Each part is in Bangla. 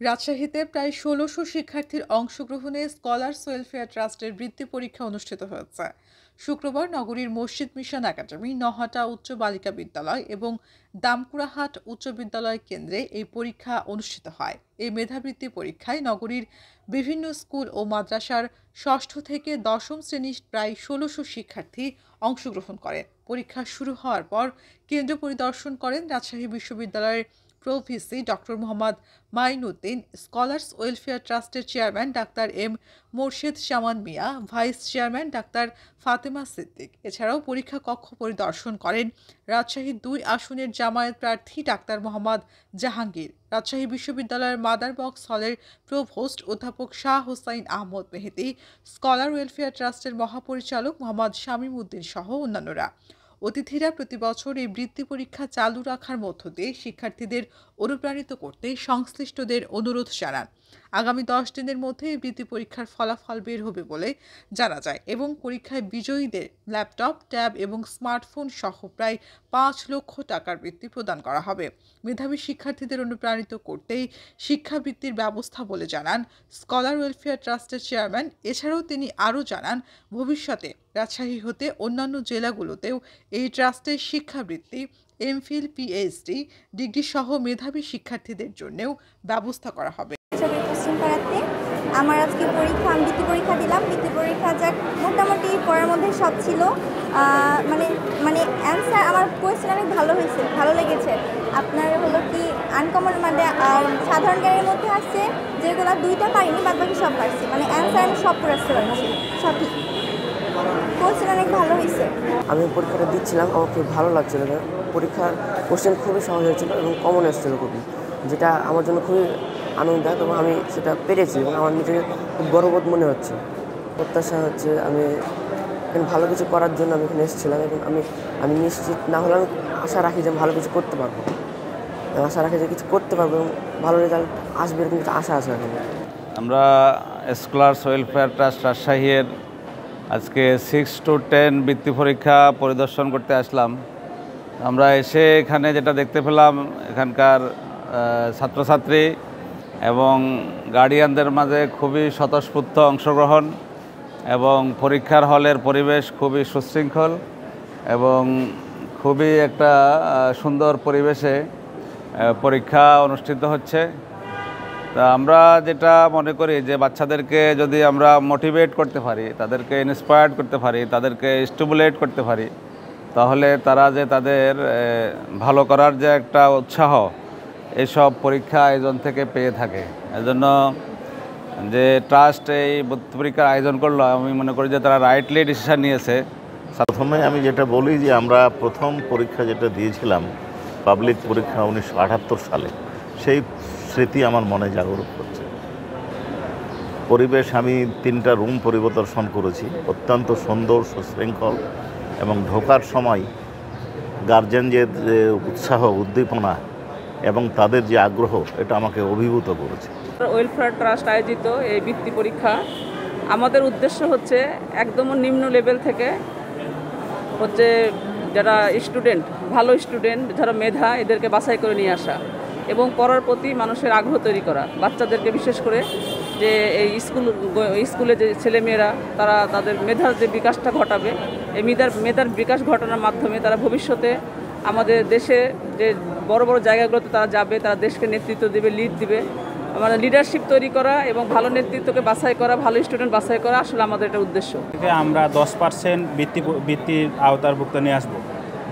রাজশাহীতে প্রায় ১৬০০ শিক্ষার্থীর অংশগ্রহণে স্কলার্স ওয়েলফেয়ার ট্রাস্টের বৃত্তি পরীক্ষা অনুষ্ঠিত হয়েছে। শুক্রবার নগরীর মসজিদ মিশন একাডেমি, নহাটা উচ্চ বালিকা বিদ্যালয় এবং দামকুড়াহাট উচ্চ বিদ্যালয় কেন্দ্রে এই পরীক্ষা অনুষ্ঠিত হয়। এই মেধাবৃত্তি পরীক্ষায় নগরীর বিভিন্ন স্কুল ও মাদ্রাসার ষষ্ঠ থেকে দশম শ্রেণীর প্রায় ১৬০০ শিক্ষার্থী অংশগ্রহণ করেন। পরীক্ষা শুরু হওয়ার পর কেন্দ্র পরিদর্শন করেন রাজশাহী বিশ্ববিদ্যালয়ের pro VC doctor Mohammad Mainuddin, scholars welfare ট্রাস্টের চেয়ারম্যান ডাক্তার M Morshed Zaman Mia, vice chairman ডাক্তার ফাতেমা সিদ্দিক। এছাড়াও পরীক্ষা কক্ষ পরিদর্শন করেন রাজশাহী ২ আসনের জামায়াত প্রার্থী ডাক্তার মোহাম্মদ জাহাঙ্গীর। রাজশাহী বিশ্ববিদ্যালয়ের মাদার বক্স হলের প্রভোস্ট অধ্যাপক শাহ হোসাইন আহমদ মেহেদী, স্কলার ওয়েলফেয়ার ট্রাস্টের মহাপরিচালক মোহাম্মদ শামীম উদ্দিন সহ অন্যান্যরা। অতিথিরা প্রতি বছর এই বৃত্তি পরীক্ষা চালু রাখার মধ্য দিয়ে শিক্ষার্থীদের অনুপ্রাণিত করতে সংশ্লিষ্টদের অনুরোধ জানান। আগামী ১০ দিনের মধ্যে এই বৃত্তি পরীক্ষার ফলাফল বের হবে বলে জানা যায় এবং পরীক্ষায় বিজয়ীদের ল্যাপটপ, ট্যাব এবং স্মার্টফোন সহ প্রায় ৫ লক্ষ টাকার বৃত্তি প্রদান করা হবে। মেধাবী শিক্ষার্থীদের অনুপ্রাণিত করতেই শিক্ষাবৃত্তির ব্যবস্থা বলে জানান স্কলার ওয়েলফেয়ার ট্রাস্টের চেয়ারম্যান। এছাড়াও তিনি আরও জানান, ভবিষ্যতে রাজশাহী হতে অন্যান্য জেলাগুলোতেও এই ট্রাস্টের শিক্ষাবৃত্তি, এমফিল, পিএইচডি ডিগ্রি সহ মেধাবী শিক্ষার্থীদের জন্যও ব্যবস্থা করা হবে। আমার আজকে পরীক্ষা, আমি বৃত্তি পরীক্ষা দিলাম। বৃত্তি পরীক্ষা যাক মোটামুটি পড়ার মধ্যে সব ছিল, মানে মানে অ্যান্সার আমার কোয়েশ্চেন অনেক ভালো হয়েছে, ভালো লেগেছে। আপনার হলো কি আনকমন মানে সাধারণ জ্ঞানের মধ্যে আসছে যেগুলো 2টা পারিনি, বাদ বাকি সব পারছি, মানে অ্যান্সার আমি সব পড়াতে পারছি সঠিক। কোয়েশ্চেন অনেক ভালো হয়েছে। আমি পরীক্ষাটা দিচ্ছিলাম, আমার খুব ভালো লাগছিল। পরীক্ষার কোয়েশ্চেন খুবই সহজ হয়েছিল এবং কমন এসেছিল খুবই, যেটা আমার জন্য খুবই আনন্দদায়ক এবং আমি সেটা পেরেছি এবং আমার নিজেকে খুব গর্ববোধ মনে হচ্ছে। প্রত্যাশা হচ্ছে আমি এখানে ভালো কিছু করার জন্য আমি এখানে এসেছিলাম এবং আমি নিশ্চিত না হলে আমি আশা রাখি যে ভালো কিছু করতে পারবো, আশা রাখি যে কিছু করতে পারবো এবং ভালো রেজাল্ট আসবে এরকম কিছু আশা আছে এখানে। আমরা স্কলার্স ওয়েলফেয়ার ট্রাস্ট রাজশাহীর আজকে 6 to 10 বৃত্তি পরীক্ষা পরিদর্শন করতে আসলাম। আমরা এসে এখানে যেটা দেখতে পেলাম, এখানকার ছাত্রছাত্রী এবং গার্ডিয়ানদের মাঝে খুবই স্বতঃস্ফূর্ত অংশগ্রহণ এবং পরীক্ষার হলের পরিবেশ খুবই সুশৃঙ্খল এবং খুবই একটা সুন্দর পরিবেশে পরীক্ষা অনুষ্ঠিত হচ্ছে। তা আমরা যেটা মনে করি যে বাচ্চাদেরকে যদি আমরা মোটিভেট করতে পারি, তাদেরকে ইন্সপায়ার্ড করতে পারি, তাদেরকে স্টিমুলেট করতে পারি, তাহলে তারা যে তাদের ভালো করার যে একটা উৎসাহ এইসব পরীক্ষা আয়োজন থেকে পেয়ে থাকে। এজন্য যে ট্রাস্ট এই পরীক্ষার আয়োজন করলো, আমি মনে করি যে তারা রাইটলি ডিসিশন নিয়েছে। প্রথমে আমি যেটা বলি যে আমরা প্রথম পরীক্ষা যেটা দিয়েছিলাম পাবলিক পরীক্ষা 1978 সালে, সেই স্মৃতি আমার মনে জাগরণ করছে। পরিবেশ, আমি 3টা রুম পরিদর্শন করেছি, অত্যন্ত সুন্দর, সুশৃঙ্খল এবং ঢোকার সময় গার্জেনদের যে উৎসাহ, উদ্দীপনা এবং তাদের যে আগ্রহ, এটা আমাকে অভিভূত করেছে। ওয়েলফেয়ার ট্রাস্ট আয়োজিত এই বৃত্তি পরীক্ষা আমাদের উদ্দেশ্য হচ্ছে একদম নিম্ন লেভেল থেকে হচ্ছে যারা স্টুডেন্ট, ভালো স্টুডেন্ট, যারা মেধা, এদেরকে বাছাই করে নিয়ে আসা এবং পড়ার প্রতি মানুষের আগ্রহ তৈরি করা। বাচ্চাদেরকে বিশেষ করে যে এই স্কুলে যে ছেলেমেয়েরা তারা তাদের মেধার যে বিকাশটা ঘটাবে, এই মেধার বিকাশ ঘটানোর মাধ্যমে তারা ভবিষ্যতে আমাদের দেশে যে বড় বড় জায়গাগুলোতে তারা যাবে, তারা দেশকে নেতৃত্ব দেবে, লিড দিবে। আমাদের লিডারশিপ তৈরি করা এবং ভালো নেতৃত্বকে বাছাই করা, ভালো স্টুডেন্ট বাছাই করা আসলে আমাদের এটা উদ্দেশ্য। আমরা 10% বৃত্তির আওতাভুক্ত নিয়ে আসবো।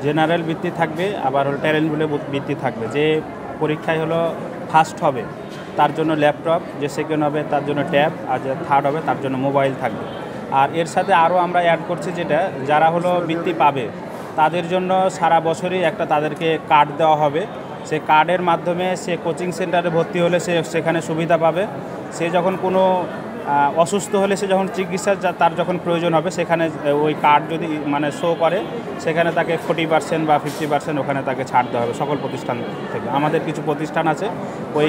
জেনারেল বৃত্তি থাকবে, আবার হলো ট্যালেন্ট বলে বৃত্তি থাকবে। যে পরীক্ষায় হলো ফার্স্ট হবে তার জন্য ল্যাপটপ, যে সেকেন্ড হবে তার জন্য ট্যাব, আর যে থার্ড হবে তার জন্য মোবাইল থাকবে। আর এর সাথে আরও আমরা অ্যাড করছি যেটা যারা হলো বৃত্তি পাবে তাদের জন্য সারা বছরই একটা তাদেরকে কার্ড দেওয়া হবে। সেই কার্ডের মাধ্যমে সে কোচিং সেন্টারে ভর্তি হলে সে সেখানে সুবিধা পাবে। সে যখন কোনো অসুস্থ হলে, সে যখন চিকিৎসা তার যখন প্রয়োজন হবে, সেখানে ওই কার্ড যদি মানে শো করে, সেখানে তাকে 40% বা 50% ওখানে তাকে ছাড় দেওয়া হবে সকল প্রতিষ্ঠান থেকে। আমাদের কিছু প্রতিষ্ঠান আছে ওই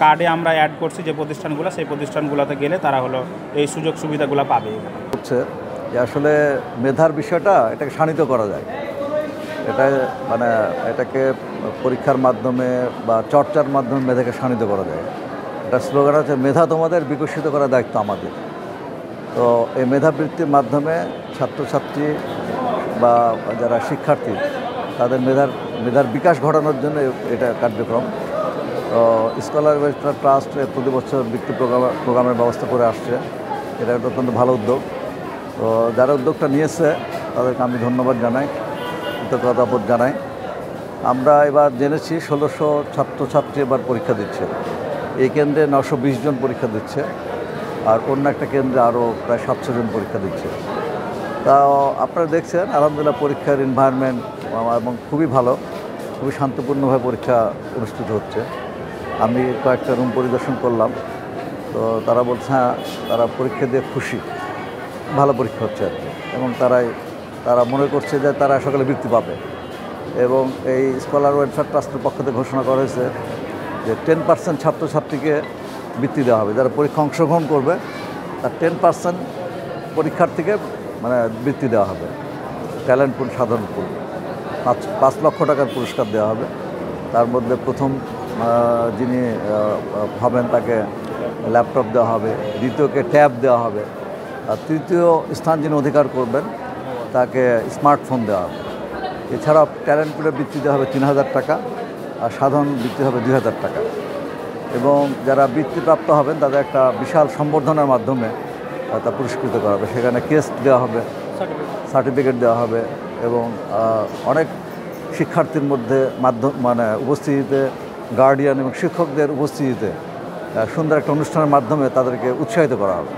কার্ডে আমরা অ্যাড করছি যে প্রতিষ্ঠানগুলো, সেই প্রতিষ্ঠানগুলোতে গেলে তারা হলো এই সুযোগ সুবিধাগুলো পাবে। হচ্ছে যে আসলে মেধার বিষয়টা এটাকে শানিত করা যায়, এটা মানে এটাকে পরীক্ষার মাধ্যমে বা চর্চার মাধ্যমে মেধাকে শানিত করা যায়। একটা স্লোগান আছে, মেধা তোমাদের, বিকশিত করার দায়িত্ব আমাদের। তো এই মেধাবৃত্তির মাধ্যমে ছাত্রছাত্রী বা যারা শিক্ষার্থী তাদের মেধার বিকাশ ঘটানোর জন্য এটা কার্যক্রম। তো স্কলার ওয়েলফেয়ার ট্রাস্ট প্রতি বছর বৃত্তি প্রোগ্রামের ব্যবস্থা করে আসছে। এটা একটা অত্যন্ত ভালো উদ্যোগ। তো যারা উদ্যোগটা নিয়েছে তাদেরকে আমি ধন্যবাদ জানাই, কৃতজ্ঞতাবোধ জানাই। আমরা এবার জেনেছি 1600 ছাত্রছাত্রী এবার পরীক্ষা দিচ্ছে। এই কেন্দ্রে 920 জন পরীক্ষা দিচ্ছে, আর অন্য একটা কেন্দ্রে আরও প্রায় 700 জন পরীক্ষা দিচ্ছে। তা আপনারা দেখছেন আলহামদুলিল্লাহ পরীক্ষার এনভায়রনমেন্ট এবং খুবই ভালো, খুবই শান্তিপূর্ণভাবে পরীক্ষা অনুষ্ঠিত হচ্ছে। আমি কয়েকটা রুম পরিদর্শন করলাম, তো তারা বলছে হ্যাঁ তারা পরীক্ষা দিয়ে খুশি, ভালো পরীক্ষা হচ্ছে আর কি। এবং তারা মনে করছে যে তারা সকালে বৃত্তি পাবে। এবং এই স্কলার ওয়েলফেয়ার ট্রাস্টের পক্ষ থেকে ঘোষণা করা হয়েছে যে 10% ছাত্রছাত্রীকে বৃত্তি দেওয়া হবে। যারা পরীক্ষা অংশগ্রহণ করবে তার 10% পরীক্ষার্থীকে মানে বৃত্তি দেওয়া হবে। ট্যালেন্ট পুল, সাধারণ পুল 5 লক্ষ টাকার পুরস্কার দেওয়া হবে। তার মধ্যে প্রথম যিনি হবেন তাকে ল্যাপটপ দেওয়া হবে, দ্বিতীয়কে ট্যাব দেওয়া হবে, আর তৃতীয় স্থান যিনি অধিকার করবেন তাকে স্মার্টফোন দেওয়া হবে। এছাড়াও ট্যালেন্ট পুলের বৃত্তি দেওয়া হবে 3000 টাকা, আর সাধারণ বৃত্তি হবে 2000 টাকা। এবং যারা বৃত্তিপ্রাপ্ত হবেন তাদের একটা বিশাল সম্বর্ধনার মাধ্যমে তা পুরস্কৃত করা হবে। সেখানে ক্রেস্ট দেওয়া হবে, সার্টিফিকেট দেওয়া হবে, এবং অনেক শিক্ষার্থীর মধ্যে উপস্থিতিতে গার্ডিয়ান এবং শিক্ষকদের উপস্থিতিতে সুন্দর একটা অনুষ্ঠানের মাধ্যমে তাদেরকে উৎসাহিত করা হবে।